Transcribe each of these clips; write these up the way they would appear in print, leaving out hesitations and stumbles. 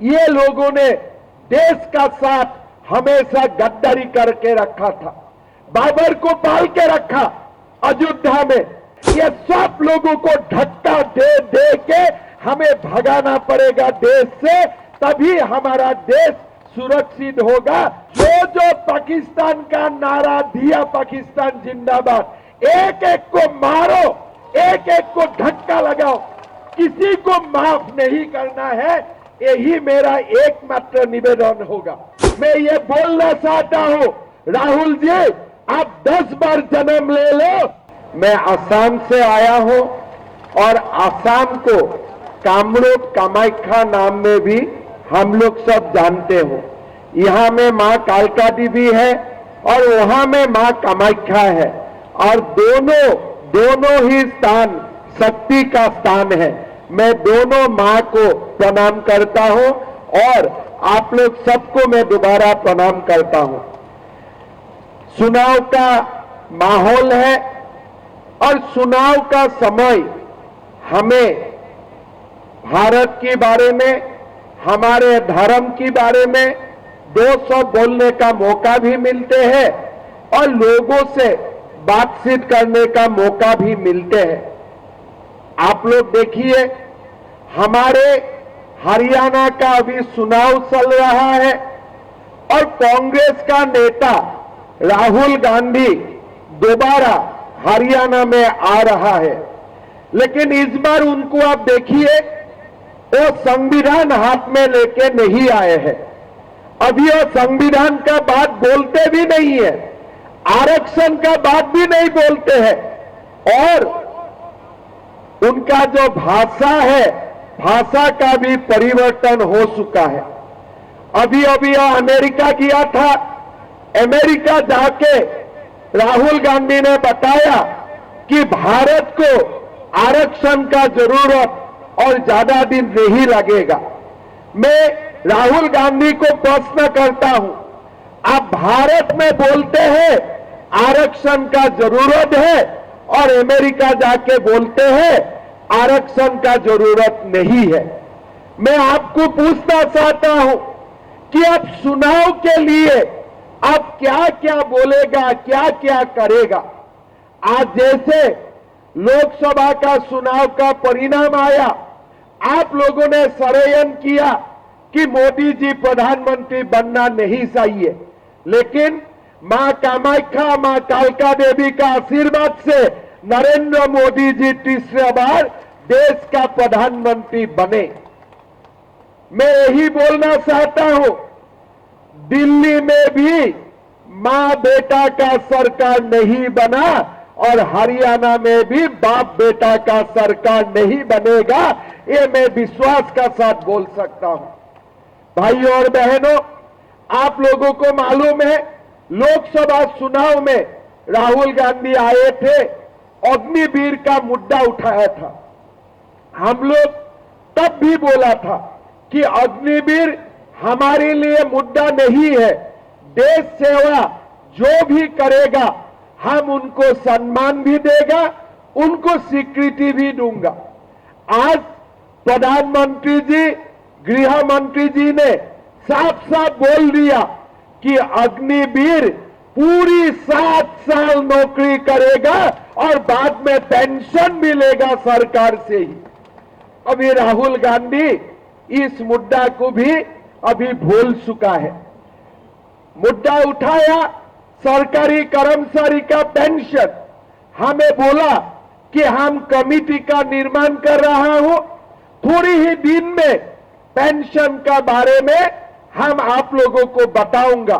ये लोगों ने देश का साथ हमेशा गद्दारी करके रखा था, बाबर को पाल के रखा अयोध्या में। ये सब लोगों को धक्का दे दे के हमें भगाना पड़ेगा देश से, तभी हमारा देश सुरक्षित होगा। जो पाकिस्तान का नारा दिया, पाकिस्तान जिंदाबाद, एक एक को मारो, एक एक को धक्का लगाओ, किसी को माफ नहीं करना है। यही मेरा एकमात्र निवेदन होगा। मैं ये बोलना चाहता हूँ, राहुल जी आप 10 बार जन्म ले लो। मैं असम से आया हूँ और असम को कामरूप कामाख्या नाम में भी हम लोग सब जानते हो। यहाँ में माँ कालका देवी है और वहां में माँ कामाख्या है, और दोनों ही स्थान शक्ति का स्थान है। मैं दोनों माँ को प्रणाम करता हूँ और आप लोग सबको मैं दोबारा प्रणाम करता हूँ। चुनाव का माहौल है और चुनाव का समय हमें भारत के बारे में, हमारे धर्म के बारे में 200 बोलने का मौका भी मिलते हैं और लोगों से बातचीत करने का मौका भी मिलते हैं। आप लोग देखिए, हमारे हरियाणा का अभी चुनाव चल रहा है और कांग्रेस का नेता राहुल गांधी दोबारा हरियाणा में आ रहा है, लेकिन इस बार उनको आप देखिए वो संविधान हाथ में लेके नहीं आए हैं। अभी वो संविधान का बात बोलते भी नहीं है, आरक्षण का बात भी नहीं बोलते हैं, और उनका जो भाषा है, भाषा का भी परिवर्तन हो चुका है। अभी वो अमेरिका गया था, अमेरिका जाके राहुल गांधी ने बताया कि भारत को आरक्षण का जरूरत और ज्यादा दिन नहीं लगेगा। मैं राहुल गांधी को प्रश्न करता हूं, आप भारत में बोलते हैं आरक्षण का जरूरत है और अमेरिका जाके बोलते हैं आरक्षण का जरूरत नहीं है। मैं आपको पूछना चाहता हूं कि आप चुनाव के लिए आप क्या क्या बोलेगा, क्या क्या करेगा। आज जैसे लोकसभा का चुनाव का परिणाम आया, आप लोगों ने षड्यंत्र किया कि मोदी जी प्रधानमंत्री बनना नहीं चाहिए, लेकिन मां कामाख्या, मां कालका देवी का आशीर्वाद से नरेंद्र मोदी जी तीसरी बार देश का प्रधानमंत्री बने। मैं यही बोलना चाहता हूं, दिल्ली में भी मां बेटा का सरकार नहीं बना और हरियाणा में भी बाप बेटा का सरकार नहीं बनेगा, ये मैं विश्वास का साथ बोल सकता हूं। भाइयों और बहनों, आप लोगों को मालूम है लोकसभा चुनाव में राहुल गांधी आए थे, अग्निवीर का मुद्दा उठाया था। हम लोग तब भी बोला था कि अग्निवीर हमारे लिए मुद्दा नहीं है, देश सेवा जो भी करेगा हम उनको सम्मान भी देगा, उनको स्वीकृति भी दूंगा। आज प्रधानमंत्री जी, गृह मंत्री जी ने साफ साफ बोल दिया कि अग्निवीर पूरी 7 साल नौकरी करेगा और बाद में पेंशन मिलेगा सरकार से ही। अभी राहुल गांधी इस मुद्दा को भी अभी भूल चुका है। मुद्दा उठाया सरकारी कर्मचारी का पेंशन, हमें बोला कि हम कमेटी का निर्माण कर रहा हूं, थोड़ी ही दिन में पेंशन का बारे में हम आप लोगों को बताऊंगा।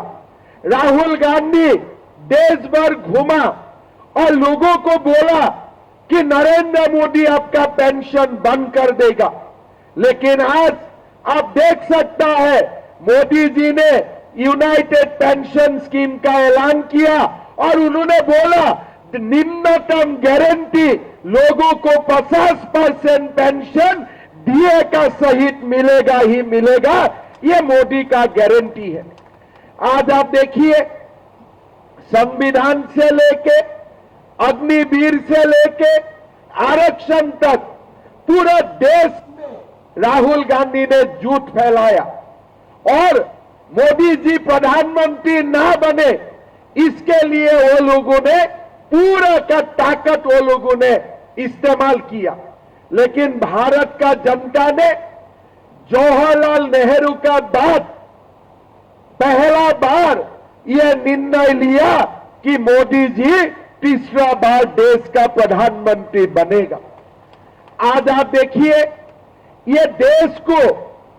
राहुल गांधी देश भर घूमा और लोगों को बोला कि नरेंद्र मोदी आपका पेंशन बंद कर देगा, लेकिन आज आप देख सकता है मोदी जी ने यूनाइटेड पेंशन स्कीम का ऐलान किया और उन्होंने बोला निम्नतम गारंटी लोगों को 50% पेंशन डीए का सहित मिलेगा ही मिलेगा, ये मोदी का गारंटी है। आज आप देखिए संविधान से लेके, अग्निवीर से लेके आरक्षण तक पूरा देश में राहुल गांधी ने झूठ फैलाया और मोदी जी प्रधानमंत्री ना बने, इसके लिए वो लोगों ने पूरा का ताकत वो लोगों ने इस्तेमाल किया। लेकिन भारत का जनता ने जवाहरलाल नेहरू का बाद पहला बार यह निर्णय लिया कि मोदी जी तीसरा बार देश का प्रधानमंत्री बनेगा। आज आप देखिए ये देश को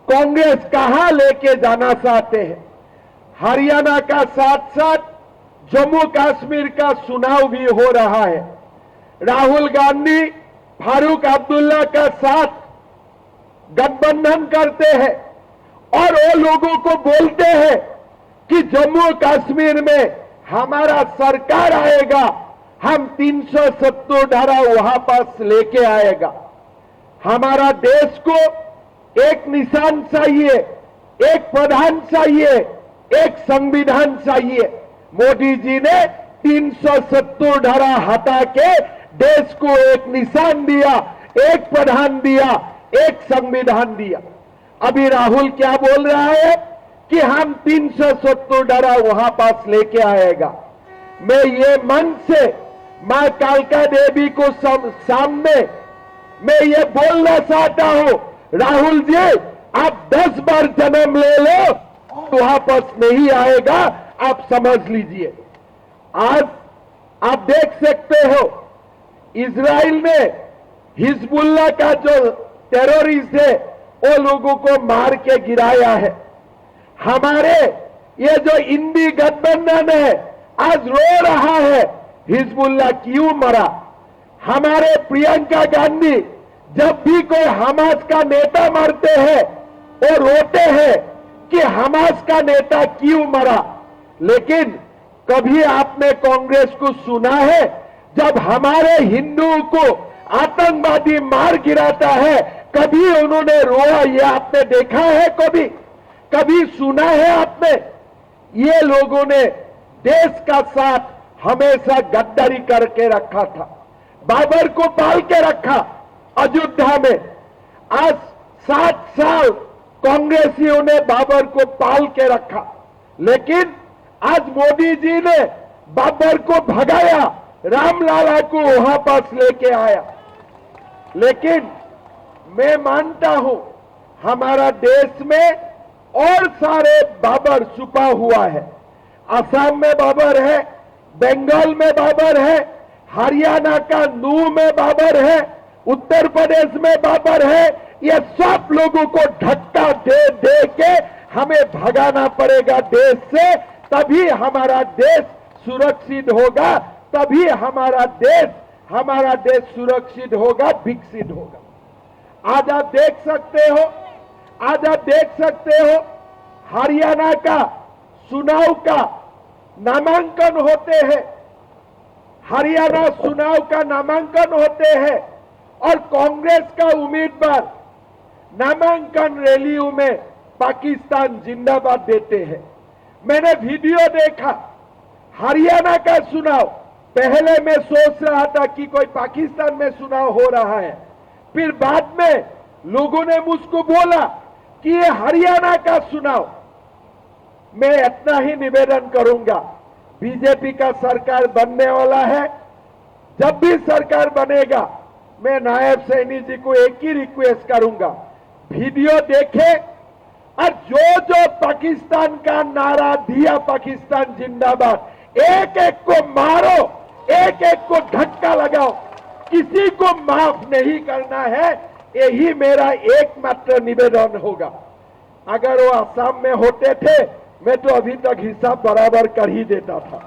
कांग्रेस कहां लेके जाना चाहते हैं। हरियाणा का साथ साथ जम्मू कश्मीर का चुनाव भी हो रहा है। राहुल गांधी फारूक अब्दुल्ला का साथ गठबंधन करते हैं और वो लोगों को बोलते हैं कि जम्मू कश्मीर में हमारा सरकार आएगा, हम 370 धारा वहां पास लेके आएगा। हमारा देश को एक निशान चाहिए, एक प्रधान चाहिए, एक संविधान चाहिए। मोदी जी ने 370 धारा हटा के देश को एक निशान दिया, एक प्रधान दिया, एक संविधान दिया। अभी राहुल क्या बोल रहा है कि हम 370 धारा वहां पास लेके आएगा। मैं ये मन से मां कालका देवी को सामने मैं ये बोलना चाहता हूं, राहुल जी आप 10 बार जन्म ले लो, वापस नहीं आएगा, आप समझ लीजिए। आज आप देख सकते हो इजराइल ने हिजबुल्लाह का जो टेररिस्ट है वो लोगों को मार के गिराया है। हमारे ये जो इंडी गठबंधन है आज रो रहा है हिजबुल्लाह क्यों मरा। हमारे प्रियंका गांधी जब भी कोई हमास का नेता मरते हैं वो रोते हैं कि हमास का नेता क्यों मरा। लेकिन कभी आपने कांग्रेस को सुना है जब हमारे हिंदुओं को आतंकवादी मार गिराता है, कभी उन्होंने रोया ये आपने देखा है? कभी सुना है आपने? ये लोगों ने देश का साथ हमेशा गद्दारी करके रखा था, बाबर को पाल के रखा अयोध्या में। आज 7 साल कांग्रेसियों ने बाबर को पाल के रखा, लेकिन आज मोदी जी ने बाबर को भगाया, रामलाला को वहां पास लेके आया। लेकिन मैं मानता हूं हमारा देश में और सारे बाबर छुपा हुआ है। असम में बाबर है, बंगाल में बाबर है, हरियाणा का नूह में बाबर है, उत्तर प्रदेश में बाबर है। ये सब लोगों को धक्का दे दे के हमें भगाना पड़ेगा देश से, तभी हमारा देश सुरक्षित होगा, तभी हमारा देश सुरक्षित होगा, विकसित होगा। आज आप देख सकते हो हरियाणा का चुनाव का नामांकन होते हैं, हरियाणा चुनाव का नामांकन होते हैं और कांग्रेस का उम्मीदवार नामांकन रैलियों में पाकिस्तान जिंदाबाद देते हैं। मैंने वीडियो देखा हरियाणा का चुनाव, पहले मैं सोच रहा था कि कोई पाकिस्तान में चुनाव हो रहा है, फिर बाद में लोगों ने मुझको बोला कि ये हरियाणा का चुनाव। मैं इतना ही निवेदन करूंगा, बीजेपी का सरकार बनने वाला है, जब भी सरकार बनेगा मैं नायब सैनी जी को एक ही रिक्वेस्ट करूंगा, वीडियो देखे और जो पाकिस्तान का नारा दिया पाकिस्तान जिंदाबाद, एक एक को मारो, एक एक को धक्का लगाओ, किसी को माफ नहीं करना है। यही मेरा एकमात्र निवेदन होगा। अगर वो असम में होते थे मैं तो अभी तक हिसाब बराबर कर ही देता था,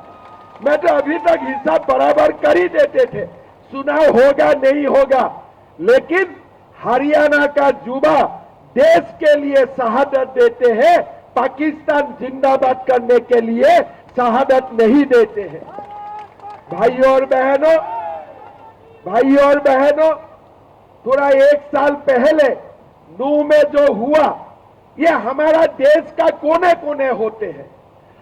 मैं तो अभी तक हिसाब बराबर कर ही देते थे, चुनाव होगा नहीं होगा। लेकिन हरियाणा का युवा देश के लिए शहादत देते हैं, पाकिस्तान जिंदाबाद करने के लिए शहादत नहीं देते हैं। भाइयों और बहनों, थोड़ा 1 साल पहले नूह में जो हुआ, ये हमारा देश का कोने कोने होते हैं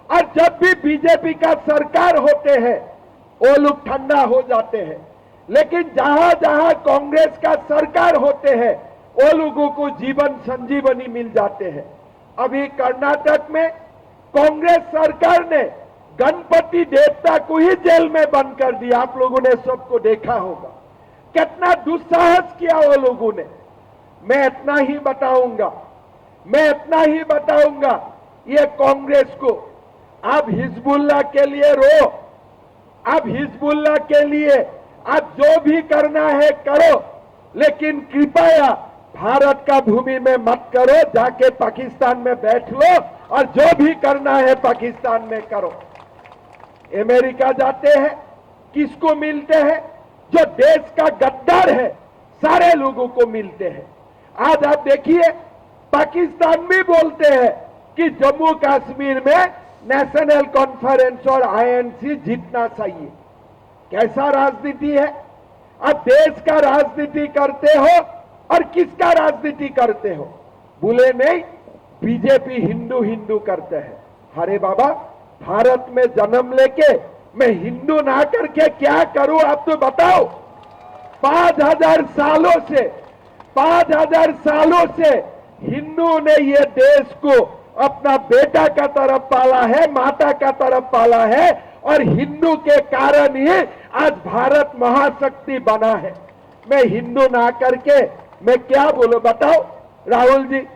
और जब भी बीजेपी का सरकार होते हैं वो लोग ठंडा हो जाते हैं, लेकिन जहां जहां कांग्रेस का सरकार होते हैं वो लोगों को जीवन संजीवनी मिल जाते हैं। अभी कर्नाटक में कांग्रेस सरकार ने गणपति देवता को ही जेल में बंद कर दिया। आप लोगों ने सबको देखा होगा कितना दुस्साहस किया वो लोगों ने। मैं इतना ही बताऊंगा, ये कांग्रेस को आप हिजबुल्लाह के लिए रो, आप हिजबुल्लाह के लिए आप जो भी करना है करो, लेकिन कृपया भारत का भूमि में मत करो। जाके पाकिस्तान में बैठ लो और जो भी करना है पाकिस्तान में करो। अमेरिका जाते हैं, किसको मिलते हैं? जो देश का गद्दार है, सारे लोगों को मिलते हैं। आज आप देखिए पाकिस्तान भी बोलते हैं कि जम्मू कश्मीर में नेशनल कॉन्फ्रेंस और आईएनसी जीतना चाहिए। कैसा राजनीति है? अब देश का राजनीति करते हो और किसका राजनीति करते हो? भूले नहीं, बीजेपी हिंदू हिंदू करते हैं। अरे बाबा, भारत में जन्म लेके मैं हिंदू ना करके क्या करूं? आप तो बताओ। 5000 सालों से हिंदू ने ये देश को अपना बेटा का तरफ पाला है, माता का तरफ पाला है, और हिंदू के कारण ही आज भारत महाशक्ति बना है। मैं हिंदू ना करके मैं क्या बोलूं? बताओ राहुल जी,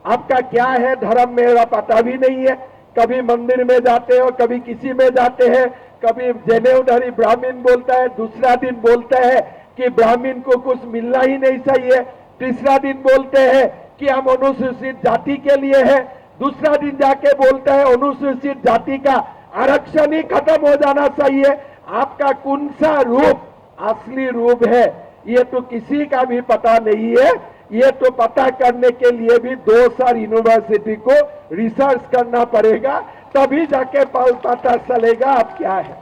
आपका क्या है धर्म? मेरा पता भी नहीं है। कभी मंदिर में जाते हो, कभी किसी में जाते हैं, कभी जनेऊधारी ब्राह्मण बोलता है, दूसरा दिन बोलता है कि ब्राह्मण को कुछ मिलना ही नहीं चाहिए, तीसरा दिन बोलते हैं कि हम अनुसूचित जाति के लिए है, दूसरा दिन जाके बोलता है अनुसूचित जाति का आरक्षण ही खत्म हो जाना चाहिए। आपका कौन सा रूप असली रूप है ये तो किसी का भी पता नहीं है। ये तो पता करने के लिए भी 2 साल यूनिवर्सिटी को रिसर्च करना पड़ेगा, तभी जाके पता चलेगा आप क्या है।